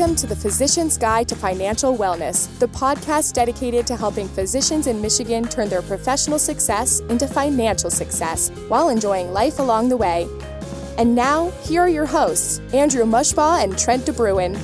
Welcome to the Physician's Guide to Financial Wellness, the podcast dedicated to helping physicians in Michigan turn their professional success into financial success while enjoying life along the way. And now, here are your hosts, Andrew Mushbaugh and Trent DeBruin.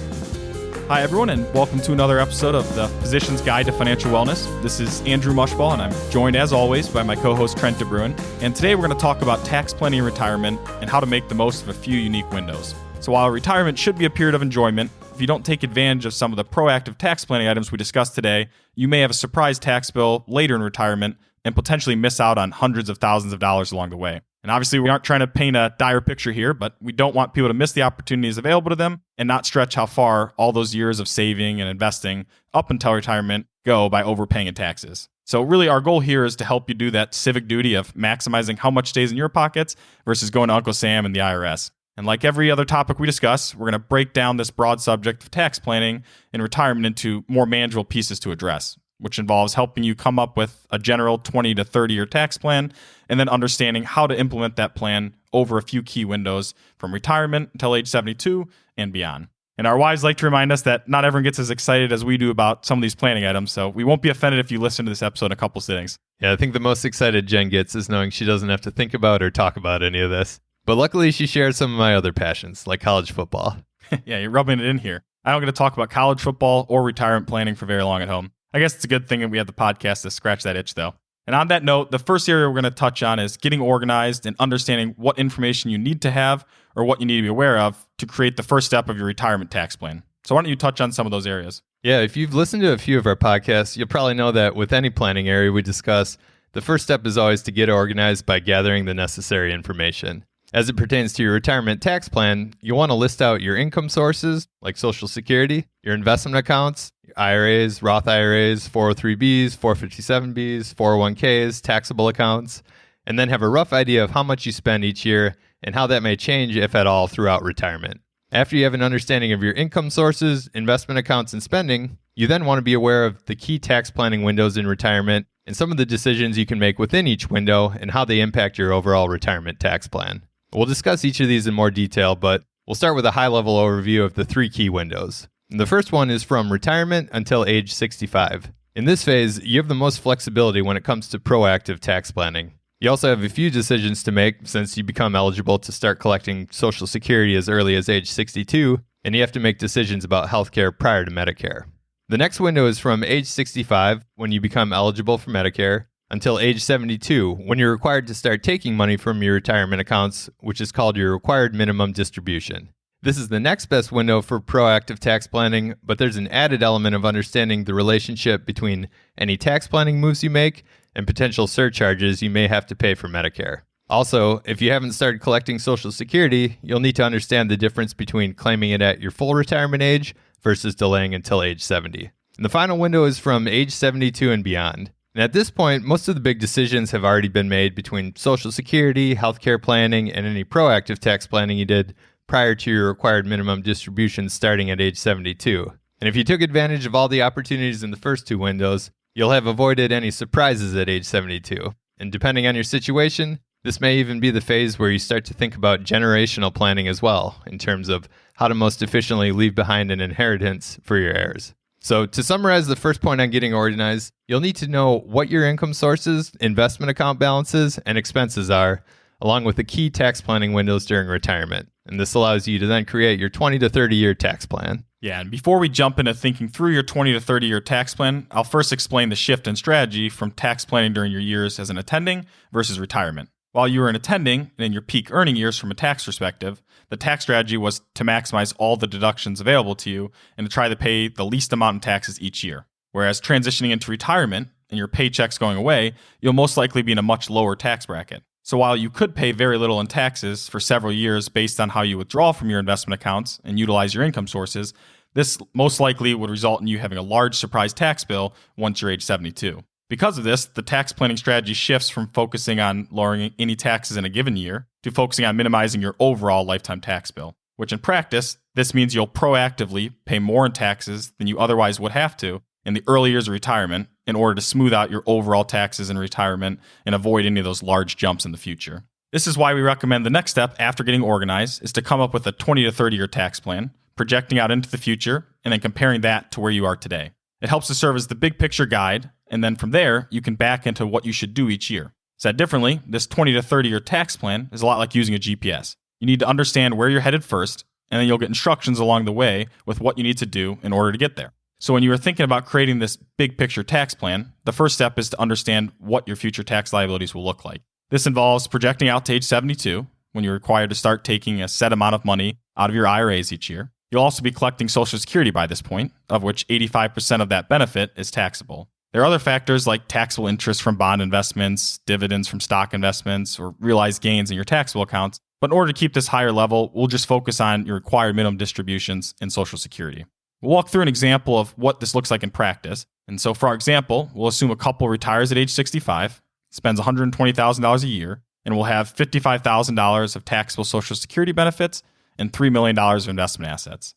Hi, everyone, and welcome to another episode of the Physician's Guide to Financial Wellness. This is Andrew Mushbaugh, and I'm joined, as always, by my co-host, Trent DeBruin. And today we're going to talk about tax planning and retirement and how to make the most of a few unique windows. So while retirement should be a period of enjoyment, if you don't take advantage of some of the proactive tax planning items we discussed today, you may have a surprise tax bill later in retirement and potentially miss out on hundreds of thousands of dollars along the way. And obviously, we aren't trying to paint a dire picture here, but we don't want people to miss the opportunities available to them and not stretch how far all those years of saving and investing up until retirement go by overpaying in taxes. So really, our goal here is to help you do that civic duty of maximizing how much stays in your pockets versus going to Uncle Sam and the IRS. And like every other topic we discuss, we're going to break down this broad subject of tax planning and retirement into more manageable pieces to address, which involves helping you come up with a general 20 to 30-year tax plan and then understanding how to implement that plan over a few key windows from retirement until age 72 and beyond. And our wives like to remind us that not everyone gets as excited as we do about some of these planning items, so we won't be offended if you listen to this episode in a couple sittings. Yeah, I think the most excited Jen gets is knowing she doesn't have to think about or talk about any of this. But luckily, she shares some of my other passions, like college football. Yeah, you're rubbing it in here. I don't get to talk about college football or retirement planning for very long at home. I guess it's a good thing that we have the podcast to scratch that itch, though. And on that note, the first area we're going to touch on is getting organized and understanding what information you need to have or what you need to be aware of to create the first step of your retirement tax plan. So why don't you touch on some of those areas? Yeah, if you've listened to a few of our podcasts, you'll probably know that with any planning area we discuss, the first step is always to get organized by gathering the necessary information. As it pertains to your retirement tax plan, you'll want to list out your income sources, like Social Security, your investment accounts, your IRAs, Roth IRAs, 403Bs, 457Bs, 401Ks, taxable accounts, and then have a rough idea of how much you spend each year and how that may change, if at all, throughout retirement. After you have an understanding of your income sources, investment accounts, and spending, you then want to be aware of the key tax planning windows in retirement and some of the decisions you can make within each window and how they impact your overall retirement tax plan. We'll discuss each of these in more detail, but we'll start with a high-level overview of the three key windows. And the first one is from retirement until age 65. In this phase, you have the most flexibility when it comes to proactive tax planning. You also have a few decisions to make since you become eligible to start collecting Social Security as early as age 62, and you have to make decisions about healthcare prior to Medicare. The next window is from age 65, when you become eligible for Medicare, until age 72, when you're required to start taking money from your retirement accounts, which is called your required minimum distribution. This is the next best window for proactive tax planning, but there's an added element of understanding the relationship between any tax planning moves you make and potential surcharges you may have to pay for Medicare. Also, if you haven't started collecting Social Security, you'll need to understand the difference between claiming it at your full retirement age versus delaying until age 70. And the final window is from age 72 and beyond. And at this point, most of the big decisions have already been made between Social Security, healthcare planning, and any proactive tax planning you did prior to your required minimum distribution starting at age 72. And if you took advantage of all the opportunities in the first two windows, you'll have avoided any surprises at age 72. And depending on your situation, this may even be the phase where you start to think about generational planning as well, in terms of how to most efficiently leave behind an inheritance for your heirs. So to summarize the first point on getting organized, you'll need to know what your income sources, investment account balances, and expenses are, along with the key tax planning windows during retirement. And this allows you to then create your 20 to 30-year tax plan. Yeah, and before we jump into thinking through your 20 to 30-year tax plan, I'll first explain the shift in strategy from tax planning during your years as an attending versus retirement. While you were an attending and in your peak earning years from a tax perspective, the tax strategy was to maximize all the deductions available to you and to try to pay the least amount in taxes each year. Whereas transitioning into retirement and your paychecks going away, you'll most likely be in a much lower tax bracket. So while you could pay very little in taxes for several years based on how you withdraw from your investment accounts and utilize your income sources, this most likely would result in you having a large surprise tax bill once you're age 72. Because of this, the tax planning strategy shifts from focusing on lowering any taxes in a given year to focusing on minimizing your overall lifetime tax bill, which in practice, this means you'll proactively pay more in taxes than you otherwise would have to in the early years of retirement in order to smooth out your overall taxes in retirement and avoid any of those large jumps in the future. This is why we recommend the next step after getting organized is to come up with a 20 to 30 year tax plan, projecting out into the future, and then comparing that to where you are today. It helps to serve as the big picture guide, and then from there, you can back into what you should do each year. Said differently, this 20 to 30 year tax plan is a lot like using a GPS. You need to understand where you're headed first, and then you'll get instructions along the way with what you need to do in order to get there. So when you are thinking about creating this big picture tax plan, the first step is to understand what your future tax liabilities will look like. This involves projecting out to age 72, when you're required to start taking a set amount of money out of your IRAs each year. You'll also be collecting Social Security by this point, of which 85% of that benefit is taxable. There are other factors like taxable interest from bond investments, dividends from stock investments, or realized gains in your taxable accounts. But in order to keep this higher level, we'll just focus on your required minimum distributions and Social Security. We'll walk through an example of what this looks like in practice. And so for our example, we'll assume a couple retires at age 65, spends $120,000 a year, and will have $55,000 of taxable Social Security benefits and $3 million of investment assets.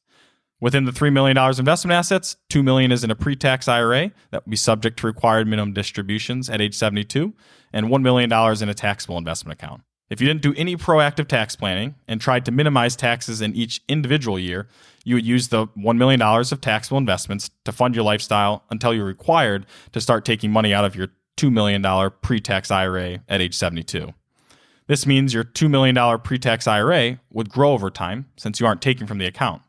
Within the $3 million investment assets, $2 million is in a pre-tax IRA that will be subject to required minimum distributions at age 72, and $1 million in a taxable investment account. If you didn't do any proactive tax planning and tried to minimize taxes in each individual year, you would use the $1 million of taxable investments to fund your lifestyle until you're required to start taking money out of your $2 million pre-tax IRA at age 72. This means your $2 million pre-tax IRA would grow over time since you aren't taking from the account.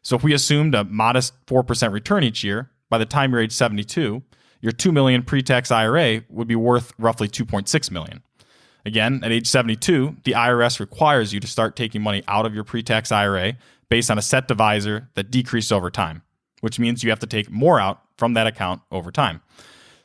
So if we assumed a modest 4% return each year, by the time you're age 72, your $2 million pre-tax IRA would be worth roughly $2.6 million. Again, at age 72, the IRS requires you to start taking money out of your pre-tax IRA based on a set divisor that decreases over time, which means you have to take more out from that account over time.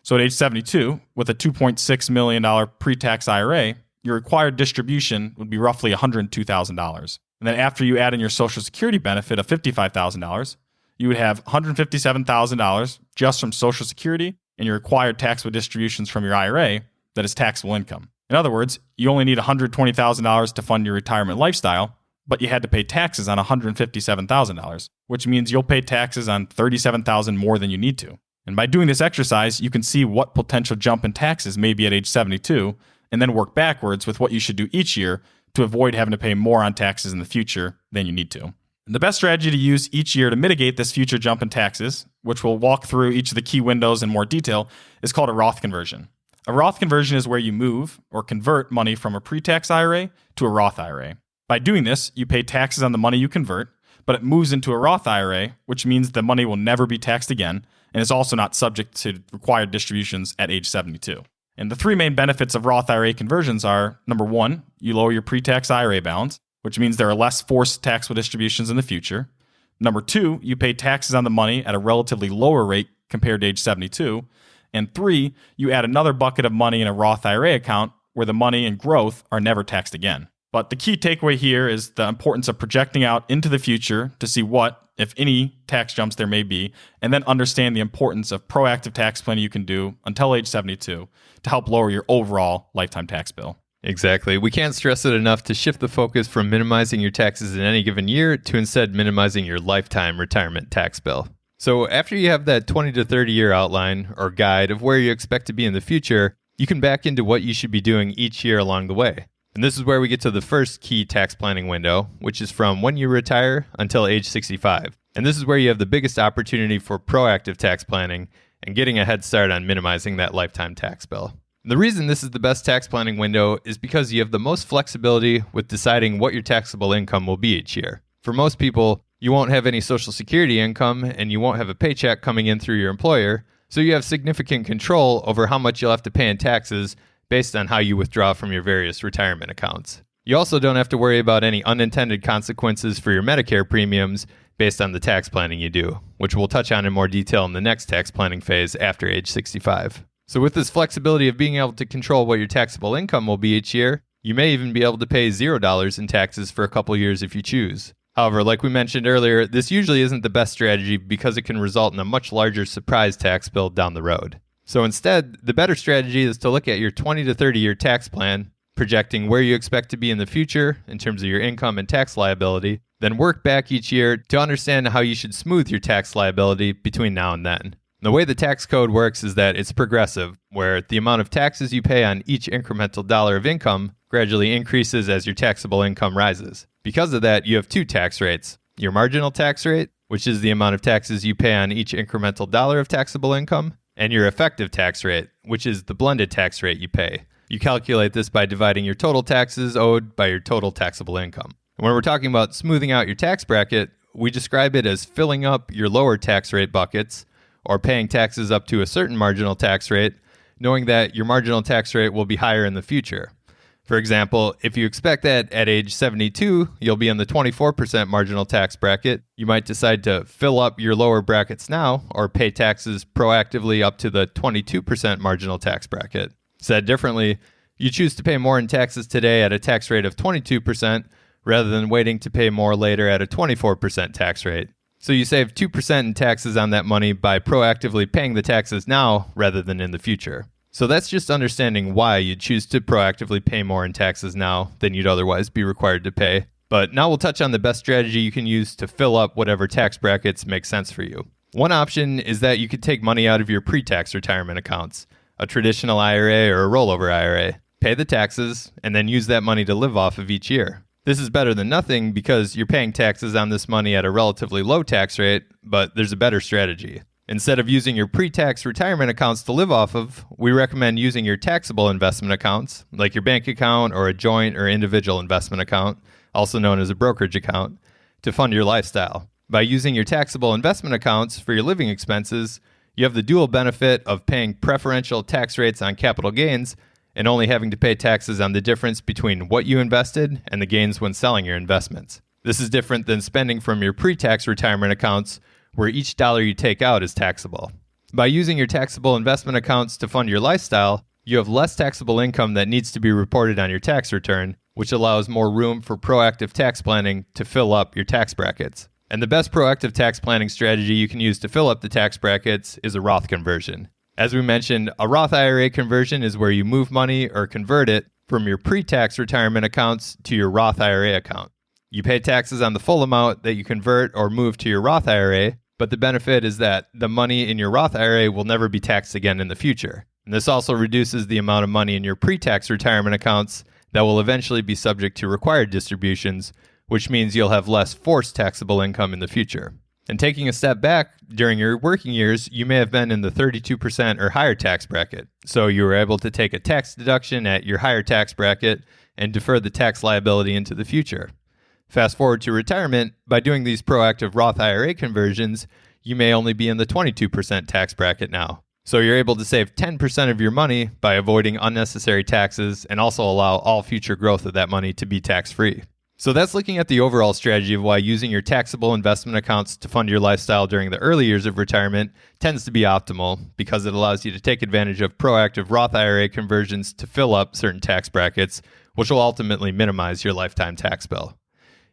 So at age 72, with a $2.6 million pre-tax IRA, your required distribution would be roughly $102,000. And then after you add in your Social Security benefit of $55,000, you would have $157,000 just from Social Security and your required taxable distributions from your IRA that is taxable income. In other words, you only need $120,000 to fund your retirement lifestyle, but you had to pay taxes on $157,000, which means you'll pay taxes on $37,000 more than you need to. And by doing this exercise, you can see what potential jump in taxes may be at age 72, and then work backwards with what you should do each year to avoid having to pay more on taxes in the future than you need to. And the best strategy to use each year to mitigate this future jump in taxes, which we'll walk through each of the key windows in more detail, is called a Roth conversion. A Roth conversion is where you move or convert money from a pre-tax IRA to a Roth IRA. By doing this, you pay taxes on the money you convert, but it moves into a Roth IRA, which means the money will never be taxed again, and is also not subject to required distributions at age 72. And the three main benefits of Roth IRA conversions are, number one, you lower your pre-tax IRA balance, which means there are less forced taxable distributions in the future. Number two, you pay taxes on the money at a relatively lower rate compared to age 72. And three, you add another bucket of money in a Roth IRA account where the money and growth are never taxed again. But the key takeaway here is the importance of projecting out into the future to see what, if any, tax jumps there may be, and then understand the importance of proactive tax planning you can do until age 72 to help lower your overall lifetime tax bill. Exactly. We can't stress it enough to shift the focus from minimizing your taxes in any given year to instead minimizing your lifetime retirement tax bill. So after you have that 20 to 30 year outline or guide of where you expect to be in the future, you can back into what you should be doing each year along the way. And this is where we get to the first key tax planning window, which is from when you retire until age 65. And this is where you have the biggest opportunity for proactive tax planning and getting a head start on minimizing that lifetime tax bill. The reason this is the best tax planning window is because you have the most flexibility with deciding what your taxable income will be each year. For most people, you won't have any Social Security income and you won't have a paycheck coming in through your employer, so you have significant control over how much you'll have to pay in taxes based on how you withdraw from your various retirement accounts. You also don't have to worry about any unintended consequences for your Medicare premiums based on the tax planning you do, which we'll touch on in more detail in the next tax planning phase after age 65. So with this flexibility of being able to control what your taxable income will be each year, you may even be able to pay $0 in taxes for a couple years if you choose. However, like we mentioned earlier, this usually isn't the best strategy because it can result in a much larger surprise tax bill down the road. So instead, the better strategy is to look at your 20 to 30 year tax plan, projecting where you expect to be in the future in terms of your income and tax liability, then work back each year to understand how you should smooth your tax liability between now and then. The way the tax code works is that it's progressive, where the amount of taxes you pay on each incremental dollar of income gradually increases as your taxable income rises. Because of that, you have two tax rates. your marginal tax rate, which is the amount of taxes you pay on each incremental dollar of taxable income, and your effective tax rate, which is the blended tax rate you pay. You calculate this by dividing your total taxes owed by your total taxable income. When we're talking about smoothing out your tax bracket, we describe it as filling up your lower tax rate buckets or paying taxes up to a certain marginal tax rate, knowing that your marginal tax rate will be higher in the future. For example, if you expect that at age 72, you'll be in the 24% marginal tax bracket, you might decide to fill up your lower brackets now or pay taxes proactively up to the 22% marginal tax bracket. Said differently, you choose to pay more in taxes today at a tax rate of 22% rather than waiting to pay more later at a 24% tax rate. So you save 2% in taxes on that money by proactively paying the taxes now rather than in the future. So that's just understanding why you'd choose to proactively pay more in taxes now than you'd otherwise be required to pay. But now we'll touch on the best strategy you can use to fill up whatever tax brackets make sense for you. One option is that you could take money out of your pre-tax retirement accounts, a traditional IRA or a rollover IRA, pay the taxes, and then use that money to live off of each year. This is better than nothing because you're paying taxes on this money at a relatively low tax rate, but there's a better strategy. Instead of using your pre-tax retirement accounts to live off of, we recommend using your taxable investment accounts, like your bank account or a joint or individual investment account, also known as a brokerage account, to fund your lifestyle. By using your taxable investment accounts for your living expenses, you have the dual benefit of paying preferential tax rates on capital gains and only having to pay taxes on the difference between what you invested and the gains when selling your investments. This is different than spending from your pre-tax retirement accounts, where each dollar you take out is taxable. By using your taxable investment accounts to fund your lifestyle, you have less taxable income that needs to be reported on your tax return, which allows more room for proactive tax planning to fill up your tax brackets. And the best proactive tax planning strategy you can use to fill up the tax brackets is a Roth conversion. As we mentioned, a Roth IRA conversion is where you move money or convert it from your pre-tax retirement accounts to your Roth IRA account. You pay taxes on the full amount that you convert or move to your Roth IRA, but the benefit is that the money in your Roth IRA will never be taxed again in the future. And this also reduces the amount of money in your pre-tax retirement accounts that will eventually be subject to required distributions, which means you'll have less forced taxable income in the future. And taking a step back, during your working years, you may have been in the 32% or higher tax bracket. So you were able to take a tax deduction at your higher tax bracket and defer the tax liability into the future. Fast forward to retirement, by doing these proactive Roth IRA conversions, you may only be in the 22% tax bracket now. So you're able to save 10% of your money by avoiding unnecessary taxes and also allow all future growth of that money to be tax-free. So that's looking at the overall strategy of why using your taxable investment accounts to fund your lifestyle during the early years of retirement tends to be optimal because it allows you to take advantage of proactive Roth IRA conversions to fill up certain tax brackets, which will ultimately minimize your lifetime tax bill.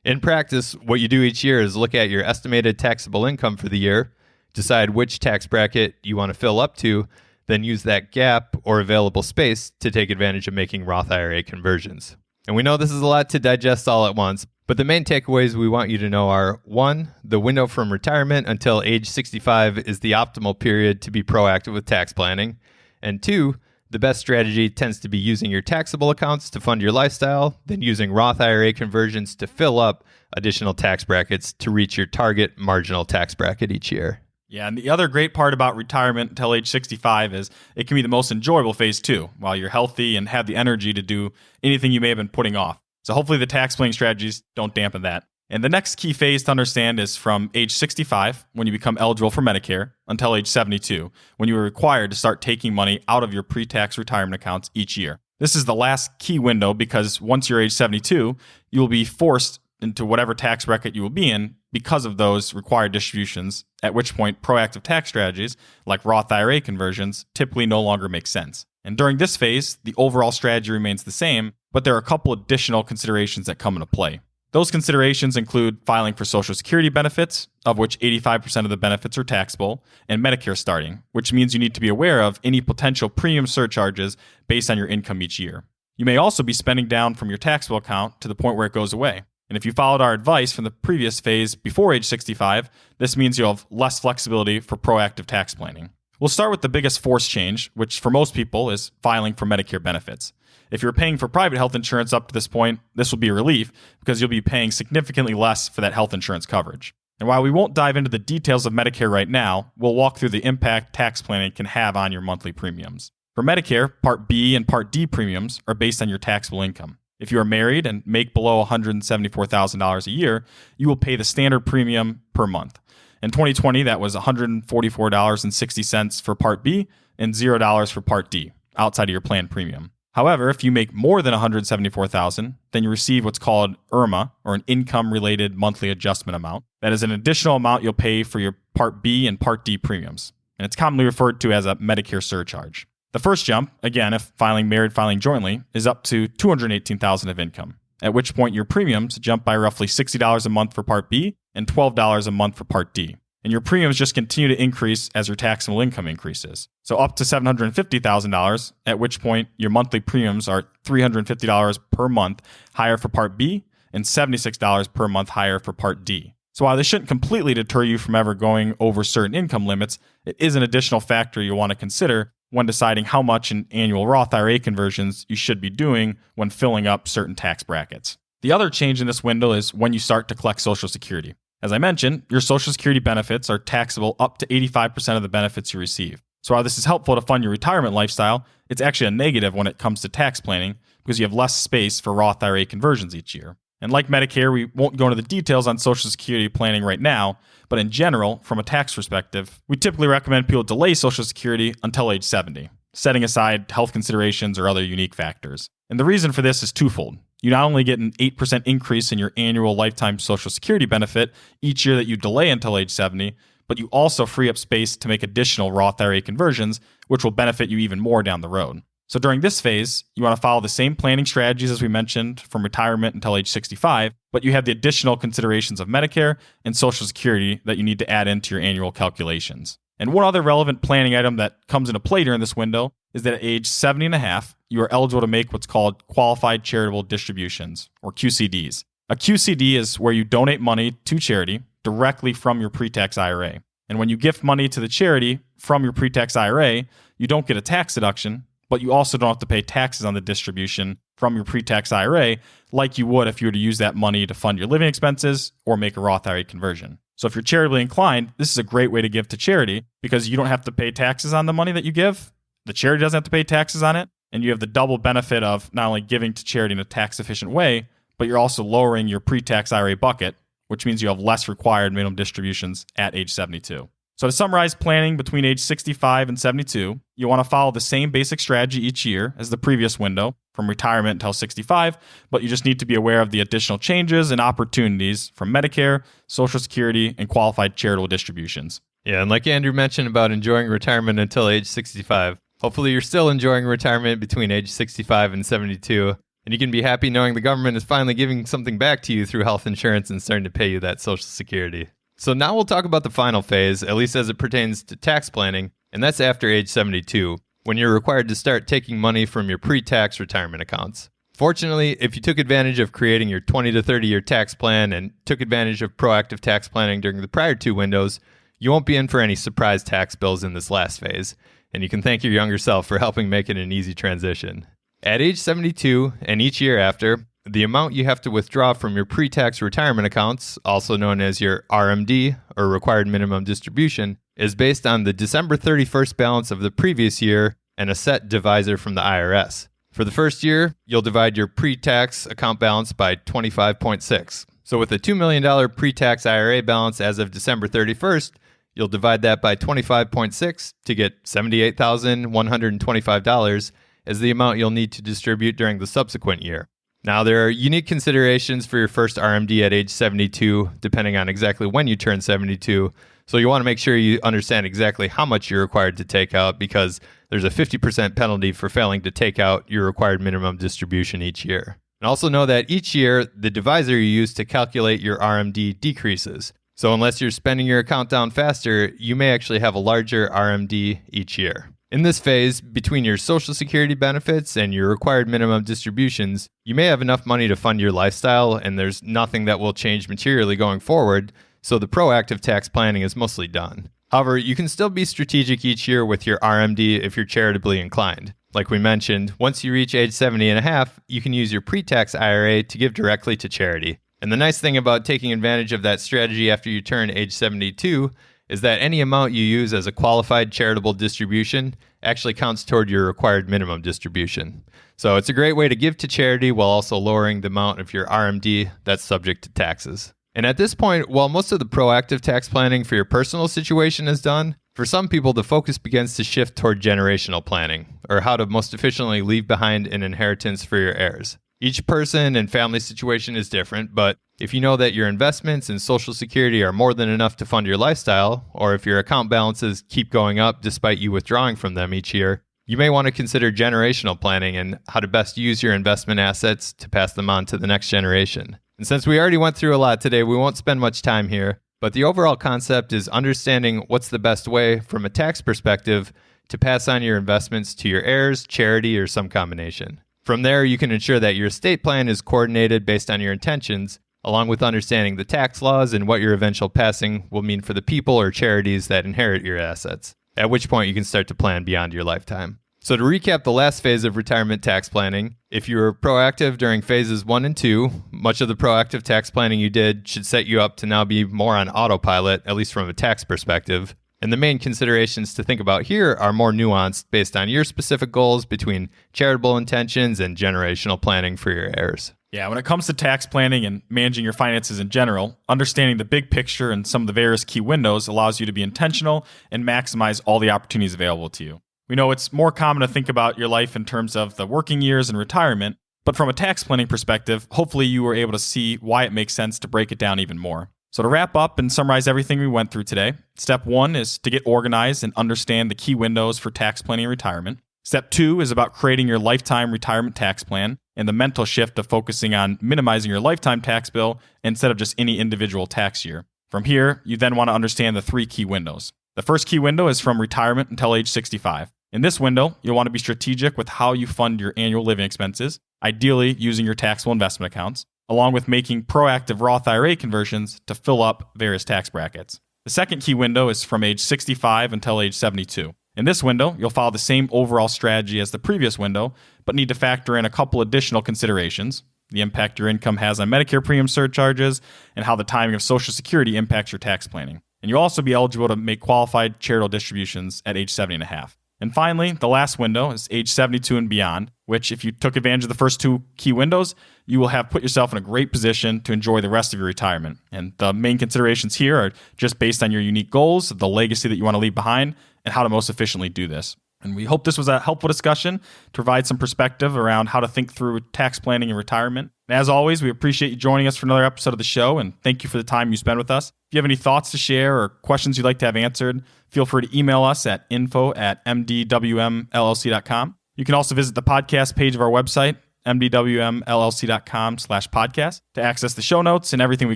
In practice, what you do each year is look at your estimated taxable income for the year, decide which tax bracket you want to fill up to, then use that gap or available space to take advantage of making Roth IRA conversions. And we know this is a lot to digest all at once, but the main takeaways we want you to know are: 1, the window from retirement until age 65 is the optimal period to be proactive with tax planning, and 2, the best strategy tends to be using your taxable accounts to fund your lifestyle, then using Roth IRA conversions to fill up additional tax brackets to reach your target marginal tax bracket each year. Yeah, and the other great part about retirement until age 65 is it can be the most enjoyable phase too, while you're healthy and have the energy to do anything you may have been putting off. So hopefully the tax planning strategies don't dampen that. And the next key phase to understand is from age 65, when you become eligible for Medicare, until age 72, when you are required to start taking money out of your pre-tax retirement accounts each year. This is the last key window because once you're age 72, you will be forced into whatever tax bracket you will be in because of those required distributions, at which point proactive tax strategies like Roth IRA conversions typically no longer make sense. And during this phase, the overall strategy remains the same, but there are a couple additional considerations that come into play. Those considerations include filing for Social Security benefits, of which 85% of the benefits are taxable, and Medicare starting, which means you need to be aware of any potential premium surcharges based on your income each year. You may also be spending down from your taxable account to the point where it goes away. And if you followed our advice from the previous phase before age 65, this means you'll have less flexibility for proactive tax planning. We'll start with the biggest force change, which for most people is filing for Medicare benefits. If you're paying for private health insurance up to this point, this will be a relief because you'll be paying significantly less for that health insurance coverage. And while we won't dive into the details of Medicare right now, we'll walk through the impact tax planning can have on your monthly premiums. For Medicare, Part B and Part D premiums are based on your taxable income. If you are married and make below $174,000 a year, you will pay the standard premium per month. In 2020, that was $144.60 for Part B and $0 for Part D, outside of your planned premium. However, if you make more than $174,000, then you receive what's called IRMA, or an income-related monthly adjustment amount. That is an additional amount you'll pay for your Part B and Part D premiums, and it's commonly referred to as a Medicare surcharge. The first jump, again, if filing jointly, is up to $218,000 of income, at which point your premiums jump by roughly $60 a month for Part B and $12 a month for Part D. And your premiums just continue to increase as your taxable income increases. So up to $750,000, at which point your monthly premiums are $350 per month higher for Part B and $76 per month higher for Part D. So while this shouldn't completely deter you from ever going over certain income limits, it is an additional factor you'll want to consider when deciding how much in annual Roth IRA conversions you should be doing when filling up certain tax brackets. The other change in this window is when you start to collect Social Security. As I mentioned, your Social Security benefits are taxable up to 85% of the benefits you receive. So while this is helpful to fund your retirement lifestyle, it's actually a negative when it comes to tax planning because you have less space for Roth IRA conversions each year. And like Medicare, we won't go into the details on Social Security planning right now, but in general, from a tax perspective, we typically recommend people delay Social Security until age 70, setting aside health considerations or other unique factors. And the reason for this is twofold. You not only get an 8% increase in your annual lifetime Social Security benefit each year that you delay until age 70, but you also free up space to make additional Roth IRA conversions, which will benefit you even more down the road. So during this phase, you want to follow the same planning strategies as we mentioned from retirement until age 65, but you have the additional considerations of Medicare and Social Security that you need to add into your annual calculations. And one other relevant planning item that comes into play during this window is that at age 70 and a half, you are eligible to make what's called qualified charitable distributions, or QCDs. A QCD is where you donate money to charity directly from your pre-tax IRA. And when you gift money to the charity from your pre-tax IRA, you don't get a tax deduction, but you also don't have to pay taxes on the distribution from your pre-tax IRA like you would if you were to use that money to fund your living expenses or make a Roth IRA conversion. So if you're charitably inclined, this is a great way to give to charity because you don't have to pay taxes on the money that you give. The charity doesn't have to pay taxes on it. And you have the double benefit of not only giving to charity in a tax-efficient way, but you're also lowering your pre-tax IRA bucket, which means you have less required minimum distributions at age 72. So to summarize planning between age 65 and 72, you want to follow the same basic strategy each year as the previous window, from retirement until 65, but you just need to be aware of the additional changes and opportunities from Medicare, Social Security, and qualified charitable distributions. Yeah, and like Andrew mentioned about enjoying retirement until age 65, hopefully you're still enjoying retirement between age 65 and 72, and you can be happy knowing the government is finally giving something back to you through health insurance and starting to pay you that Social Security. So now we'll talk about the final phase, at least as it pertains to tax planning, and that's after age 72, when you're required to start taking money from your pre-tax retirement accounts. Fortunately, if you took advantage of creating your 20 to 30-year tax plan and took advantage of proactive tax planning during the prior two windows, you won't be in for any surprise tax bills in this last phase, and you can thank your younger self for helping make it an easy transition. At age 72, and each year after, the amount you have to withdraw from your pre-tax retirement accounts, also known as your RMD, or required minimum distribution, is based on the December 31st balance of the previous year and a set divisor from the IRS. For the first year, you'll divide your pre-tax account balance by 25.6. So with a $2 million pre-tax IRA balance as of December 31st, you'll divide that by 25.6 to get $78,125 as the amount you'll need to distribute during the subsequent year. Now, there are unique considerations for your first RMD at age 72, depending on exactly when you turn 72. So you want to make sure you understand exactly how much you're required to take out because there's a 50% penalty for failing to take out your required minimum distribution each year. And also know that each year, the divisor you use to calculate your RMD decreases. So unless you're spending your account down faster, you may actually have a larger RMD each year. In this phase, between your Social Security benefits and your required minimum distributions, you may have enough money to fund your lifestyle, and there's nothing that will change materially going forward, so the proactive tax planning is mostly done. However, you can still be strategic each year with your RMD if you're charitably inclined. Like we mentioned, once you reach age 70 and a half, you can use your pre-tax IRA to give directly to charity. And the nice thing about taking advantage of that strategy after you turn age 72 is that any amount you use as a qualified charitable distribution actually counts toward your required minimum distribution. So it's a great way to give to charity while also lowering the amount of your RMD that's subject to taxes. And at this point, while most of the proactive tax planning for your personal situation is done, for some people the focus begins to shift toward generational planning, or how to most efficiently leave behind an inheritance for your heirs. Each person and family situation is different, but if you know that your investments and Social Security are more than enough to fund your lifestyle, or if your account balances keep going up despite you withdrawing from them each year, you may want to consider generational planning and how to best use your investment assets to pass them on to the next generation. And since we already went through a lot today, we won't spend much time here, but the overall concept is understanding what's the best way from a tax perspective to pass on your investments to your heirs, charity, or some combination. From there, you can ensure that your estate plan is coordinated based on your intentions, along with understanding the tax laws and what your eventual passing will mean for the people or charities that inherit your assets, at which point you can start to plan beyond your lifetime. So to recap the last phase of retirement tax planning, if you were proactive during phases 1 and 2, much of the proactive tax planning you did should set you up to now be more on autopilot, at least from a tax perspective. And the main considerations to think about here are more nuanced based on your specific goals between charitable intentions and generational planning for your heirs. Yeah, when it comes to tax planning and managing your finances in general, understanding the big picture and some of the various key windows allows you to be intentional and maximize all the opportunities available to you. We know it's more common to think about your life in terms of the working years and retirement, but from a tax planning perspective, hopefully you were able to see why it makes sense to break it down even more. So to wrap up and summarize everything we went through today, step 1 is to get organized and understand the key windows for tax planning and retirement. Step 2 is about creating your lifetime retirement tax plan and the mental shift of focusing on minimizing your lifetime tax bill instead of just any individual tax year. From here, you then want to understand the 3 key windows. The first key window is from retirement until age 65. In this window, you'll want to be strategic with how you fund your annual living expenses, ideally using your taxable investment accounts, along with making proactive Roth IRA conversions to fill up various tax brackets. The second key window is from age 65 until age 72. In this window, you'll follow the same overall strategy as the previous window, but need to factor in a couple additional considerations: the impact your income has on Medicare premium surcharges, and how the timing of Social Security impacts your tax planning. And you'll also be eligible to make qualified charitable distributions at age 70 and a half. And finally, the last window is age 72 and beyond, which if you took advantage of the first 2 key windows, you will have put yourself in a great position to enjoy the rest of your retirement. And the main considerations here are just based on your unique goals, the legacy that you want to leave behind, and how to most efficiently do this. And we hope this was a helpful discussion to provide some perspective around how to think through tax planning and retirement. And as always, we appreciate you joining us for another episode of the show, and thank you for the time you spend with us. If you have any thoughts to share or questions you'd like to have answered, feel free to email us at info@mdwmllc.com. You can also visit the podcast page of our website, mdwmllc.com/podcast, to access the show notes and everything we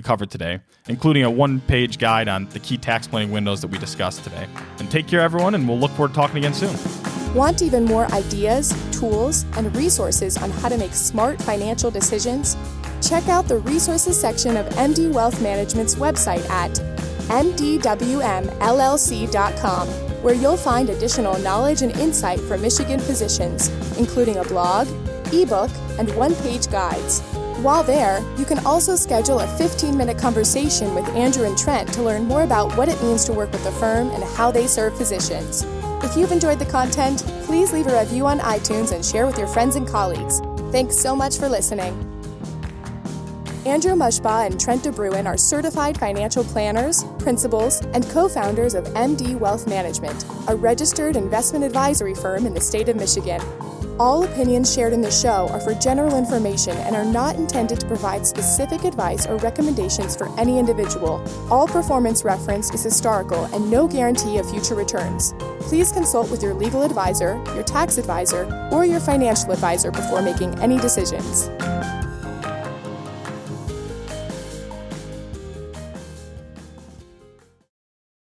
covered today, including a 1-page guide on the key tax planning windows that we discussed today. And take care, everyone, and we'll look forward to talking again soon. Want even more ideas, tools, and resources on how to make smart financial decisions? Check out the resources section of MD Wealth Management's website at mdwmllc.com, where you'll find additional knowledge and insight from Michigan physicians, including a blog, ebook, and 1-page guides. While there, you can also schedule a 15-minute conversation with Andrew and Trent to learn more about what it means to work with the firm and how they serve physicians. If you've enjoyed the content, please leave a review on iTunes and share with your friends and colleagues. Thanks so much for listening. Andrew Mushbaugh and Trent DeBruin are certified financial planners, principals, and co-founders of MD Wealth Management, a registered investment advisory firm in the state of Michigan. All opinions shared in the show are for general information and are not intended to provide specific advice or recommendations for any individual. All performance referenced is historical and no guarantee of future returns. Please consult with your legal advisor, your tax advisor, or your financial advisor before making any decisions.